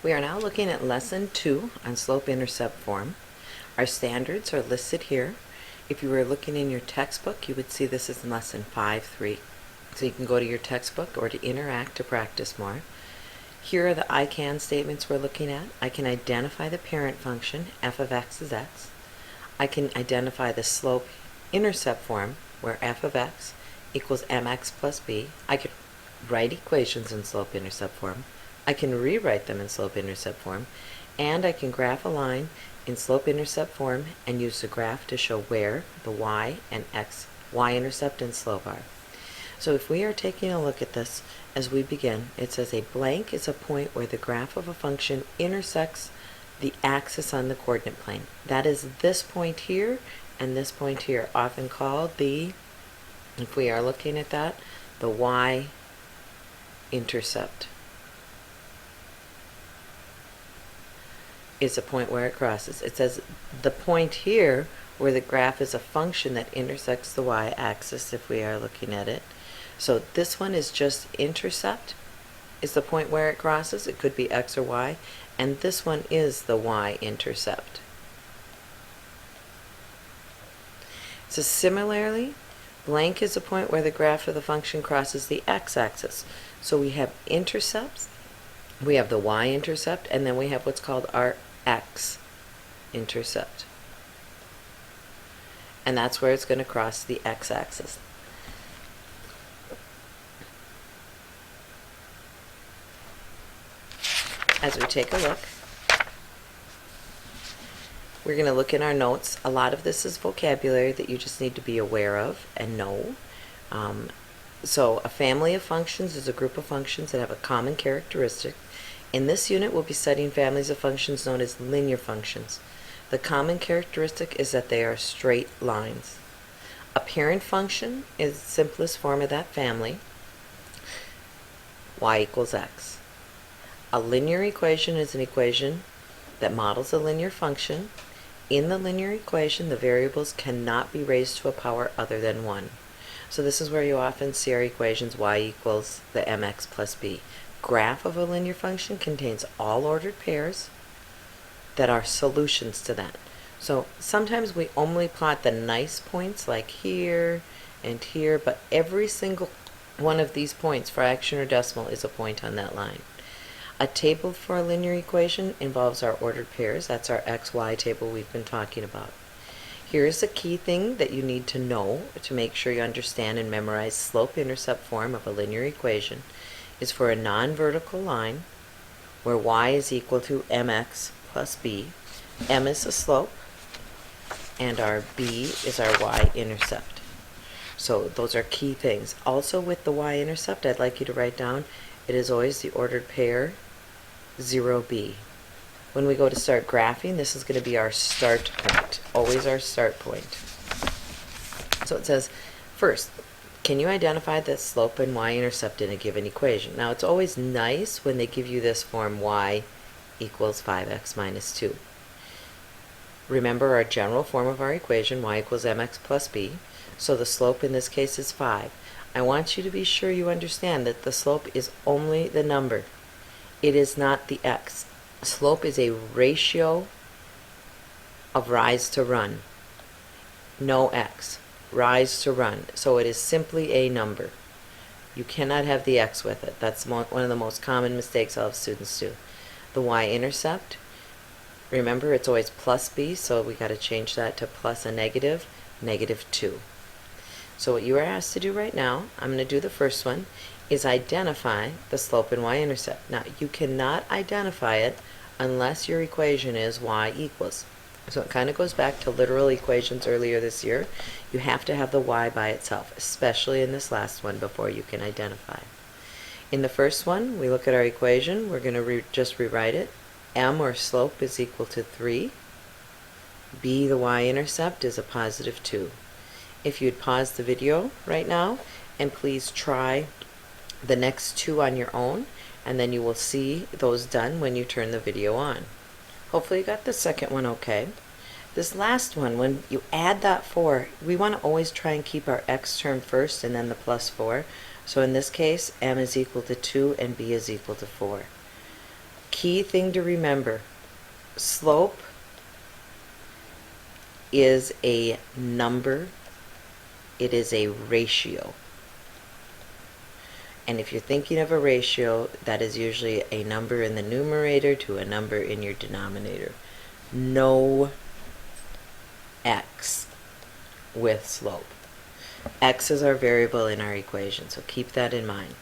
We are now looking at lesson 2 on slope-intercept form. Our standards are listed here. If you were looking in your textbook, you would see this is in lesson 5.3. So you can go to your textbook or to Interact to practice more. Here are the I can statements we're looking at. I can identify the parent function, f of x is x. I can identify the slope-intercept form, where f of x equals mx plus b. I can write equations in slope-intercept form. I can rewrite them in slope-intercept form, and I can graph a line in slope-intercept form and use the graph to show where the y and y-intercept and slope are. So if we are taking a look at this as we begin, it says a blank is a point where the graph of a function intersects the axis on the coordinate plane. That is this point here and this point here, often called the, if we are looking at that, the y-intercept. Is a point where it crosses. It says the point here where the graph is a function that intersects the y-axis if we are looking at it. So this one is just intercept, is the point where it crosses. It could be x or y, and this one is the y-intercept. So similarly, blank is a point where the graph of the function crosses the x-axis. So we have intercepts, we have the y-intercept, and then we have what's called our x-intercept. And that's where it's going to cross the x-axis. As we take a look, we're going to look in our notes. A lot of this is vocabulary that you just need to be aware of and know. So a family of functions is a group of functions that have a common characteristic. In this unit, we'll be studying families of functions known as linear functions. The common characteristic is that they are straight lines. A parent function is the simplest form of that family, y equals x. A linear equation is an equation that models a linear function. In the linear equation, the variables cannot be raised to a power other than 1. So this is where you often see our equations y equals the mx plus b. Graph of a linear function contains all ordered pairs that are solutions to that. So sometimes we only plot the nice points like here and here, but every single one of these points, fraction or decimal, is a point on that line. A table for a linear equation involves our ordered pairs. That's our xy table we've been talking about. Here's a key thing that you need to know to make sure you understand and memorize slope-intercept form of a linear equation is for a non-vertical line where y is equal to mx plus b. M is the slope and our b is our y-intercept. So those are key things. Also with the y-intercept, I'd like you to write down it is always the ordered pair 0b. When we go to start graphing, this is going to be our start point, always our start point. So it says, first, can you identify the slope and y-intercept in a given equation? Now it's always nice when they give you this form y equals 5x minus 2. Remember our general form of our equation, y equals mx plus b, so the slope in this case is 5. I want you to be sure you understand that the slope is only the number. It is not the x. Slope is a ratio of rise to run. No x. Rise to run. So it is simply a number. You cannot have the x with it. That's one of the most common mistakes I'll have students do. The y-intercept, remember it's always plus b, so we got to change that to plus a negative, -2. So what you are asked to do right now, I'm going to do the first one, is identify the slope and y-intercept. Now you cannot identify it unless your equation is y equals. So it kind of goes back to literal equations earlier this year. You have to have the y by itself, especially in this last one, before you can identify. In the first one, we look at our equation. We're going to just rewrite it. M, or slope, is equal to 3. B, the y-intercept, is a positive 2. If you'd pause the video right now and please try the next two on your own, and then you will see those done when you turn the video on. Hopefully you got the second one okay. This last one, when you add that 4, we want to always try and keep our x term first and then the plus 4. So in this case, m is equal to 2 and b is equal to 4. Key thing to remember, slope is a number, it is a ratio. And if you're thinking of a ratio, that is usually a number in the numerator to a number in your denominator. No x with slope. X is our variable in our equation, so keep that in mind.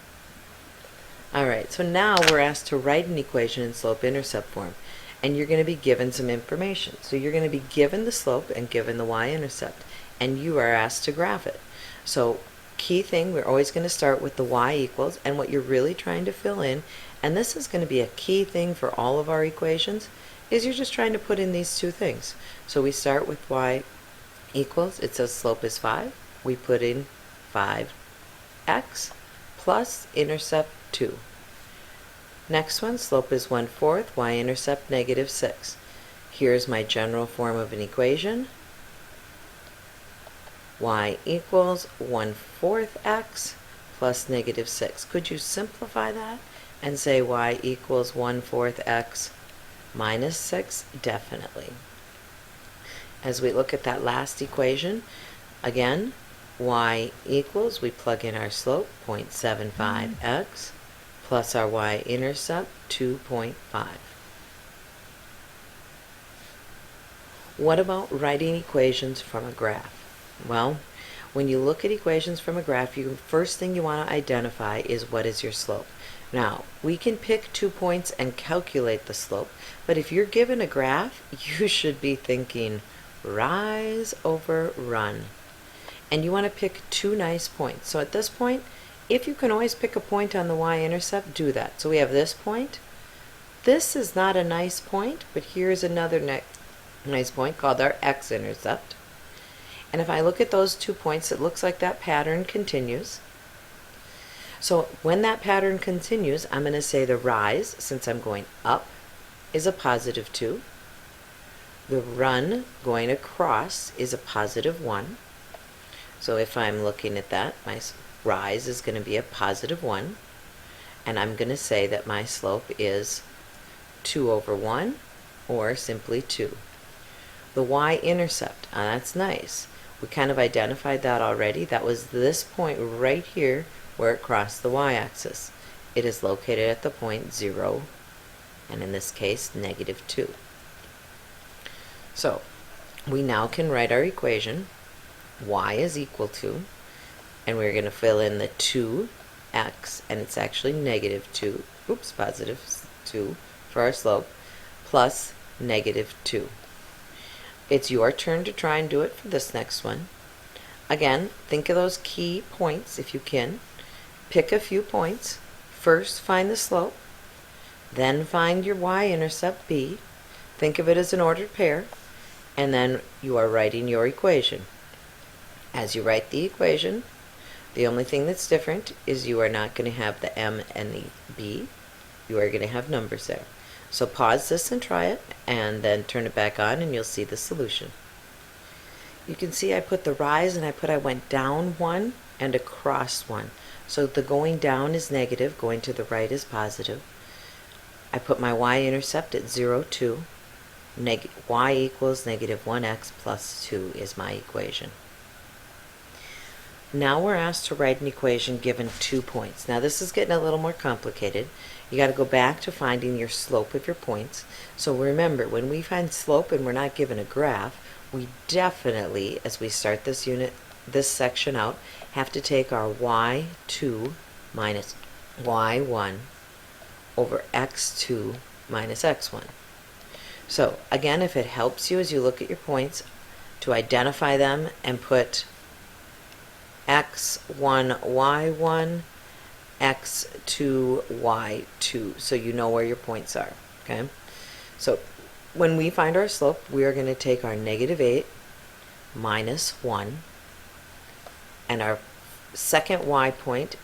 Alright, so now we're asked to write an equation in slope-intercept form, and you're going to be given some information. So you're going to be given the slope and given the y-intercept, and you are asked to graph it. So key thing, we're always going to start with the y equals, and what you're really trying to fill in, and this is going to be a key thing for all of our equations, is you're just trying to put in these two things. So we start with y equals, it says slope is 5, we put in 5x plus intercept 2. Next one, slope is 1/4, y-intercept -6. Here's my general form of an equation. Y equals 1/4 x plus -6. Could you simplify that and say y equals 1/4 x minus 6? Definitely. As we look at that last equation, again, y equals, we plug in our slope, 0.75x, plus our y-intercept, 2.5. What about writing equations from a graph? Well, when you look at equations from a graph, first thing you want to identify is what is your slope. Now, we can pick 2 points and calculate the slope, but if you're given a graph, you should be thinking rise over run. And you want to pick 2 nice points. So at this point, if you can always pick a point on the y-intercept, do that. So we have this point. This is not a nice point, but here's another nice point called our x-intercept. And if I look at those 2 points, it looks like that pattern continues. So when that pattern continues, I'm going to say the rise, since I'm going up, is a +2. The run going across is a +1. So if I'm looking at that, my rise is going to be a +1. And I'm going to say that my slope is 2/1, or simply 2. The y-intercept, that's nice. We kind of identified that already. That was this point right here where it crossed the y-axis. It is located at the point 0, and in this case, -2. So we now can write our equation. Y is equal to, and we're going to fill in the 2x, and it's actually -2, +2 for our slope, plus -2. It's your turn to try and do it for this next one. Again, think of those key points if you can. Pick a few points. First, find the slope. Then find your y-intercept, b. Think of it as an ordered pair. And then you are writing your equation. As you write the equation, the only thing that's different is you are not going to have the m and the b. You are going to have numbers there. So pause this and try it, and then turn it back on and you'll see the solution. You can see I put the rise and I went down 1 and across 1. So the going down is negative, going to the right is positive. I put my y-intercept at 0, 2. Y equals -1x plus 2 is my equation. Now we're asked to write an equation given 2 points. Now this is getting a little more complicated. You got to go back to finding your slope of your points. So remember, when we find slope and we're not given a graph, we definitely, as we start this section out, have to take our y2 minus y1 over x2 minus x1. So again, if it helps you as you look at your points to identify them and put x1, y1, x2, y2, so you know where your points are. Okay, so when we find our slope, we are going to take our -8 minus 1, and our second y point,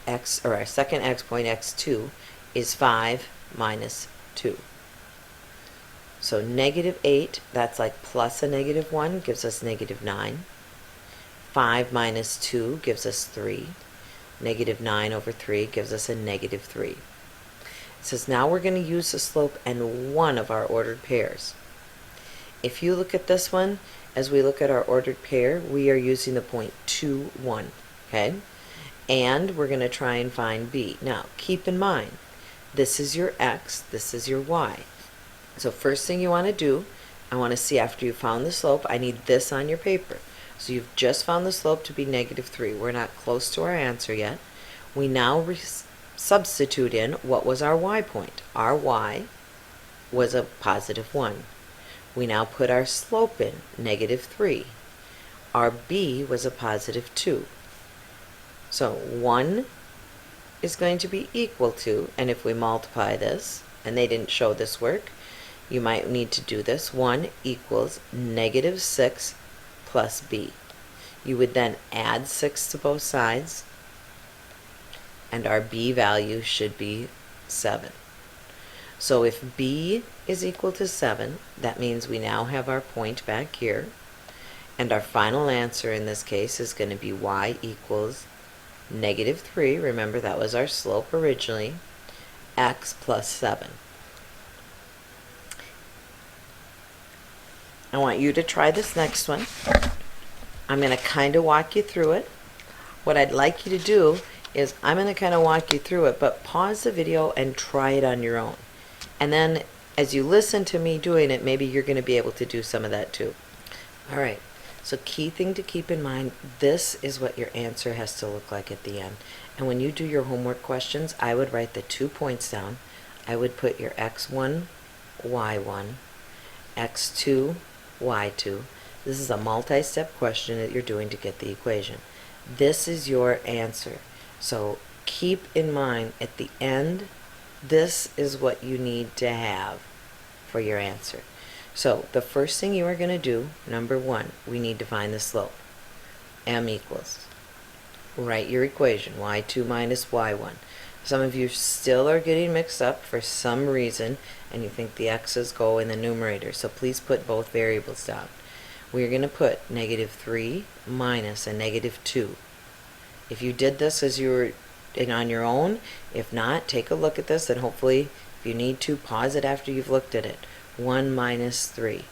or our second x point, x2, is 5 minus 2. So -8, that's like plus a -1, gives us -9. 5 minus 2 gives us 3. -9 over 3 gives us a -3. It says now we're going to use the slope and one of our ordered pairs. If you look at this one, as we look at our ordered pair, we are using the point 2, 1, okay? And we're going to try and find b. Now, keep in mind, this is your x, this is your y. So first thing you want to do, I want to see after you found the slope, I need this on your paper. So you've just found the slope to be -3. We're not close to our answer yet. We now substitute in what was our y point. Our y was a +1. We now put our slope in, -3. Our b was a +2. So 1 is going to be equal to, and if we multiply this, and they didn't show this work, you might need to do this, 1 equals -6 plus b. You would then add 6 to both sides, and our b value should be 7. So if b is equal to 7, that means we now have our point back here, and our final answer in this case is going to be y equals -3, remember that was our slope originally, x plus 7. I want you to try this next one. I'm going to kind of walk you through it. What I'd like you to do is I'm going to kind of walk you through it, but pause the video and try it on your own. And then as you listen to me doing it, maybe you're going to be able to do some of that too. Alright, so key thing to keep in mind, this is what your answer has to look like at the end. And when you do your homework questions, I would write the 2 points down. I would put your x1, y1, x2, y2. This is a multi-step question that you're doing to get the equation. This is your answer. So keep in mind at the end, this is what you need to have for your answer. So the first thing you are going to do, number 1, we need to find the slope. M equals. Write your equation, y2 minus y1. Some of you still are getting mixed up for some reason, and you think the x's go in the numerator, so please put both variables down. We're going to put -3 minus a -2. If you did this as you were on your own, if not, take a look at this, and hopefully, if you need to, pause it after you've looked at it. 1 minus 3.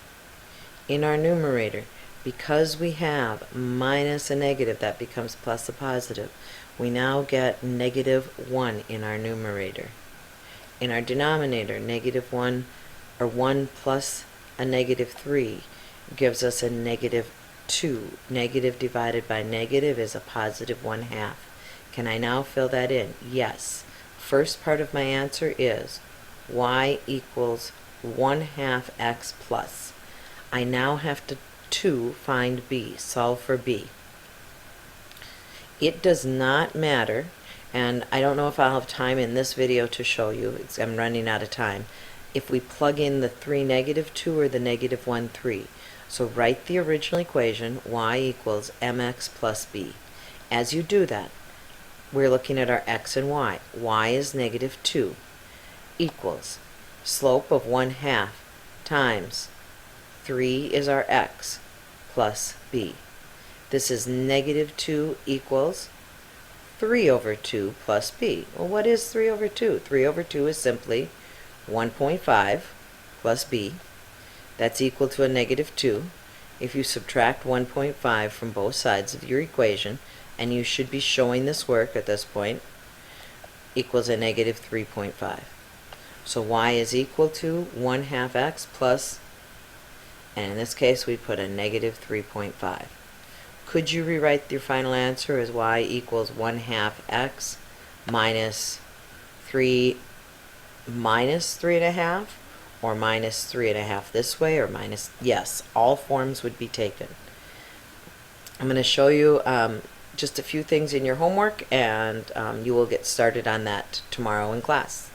In our numerator, because we have minus a negative, that becomes plus a positive. We now get -1 in our numerator. In our denominator, -1 or 1 plus a -3 gives us a -2. Negative divided by negative is a +1/2. Can I now fill that in? Yes. First part of my answer is y equals 1/2 x plus. I now have to find b, solve for b. It does not matter, and I don't know if I'll have time in this video to show you, I'm running out of time, if we plug in the 3 -2 or the -1 3. So write the original equation, y equals mx plus b. As you do that, we're looking at our x and y. Y is -2 equals slope of 1/2 times 3 is our x plus b. This is -2 equals 3/2 plus b. Well, what is 3/2? 3/2 is simply 1.5 plus b. That's equal to a -2. If you subtract 1.5 from both sides of your equation, and you should be showing this work at this point, equals a -3.5. So y is equal to 1/2 x plus, and in this case we put a -3.5. Could you rewrite your final answer as y equals 1/2 x minus 3 minus 3.5, or minus 3.5 this way, or minus, yes, all forms would be taken. I'm going to show you just a few things in your homework, and you will get started on that tomorrow in class.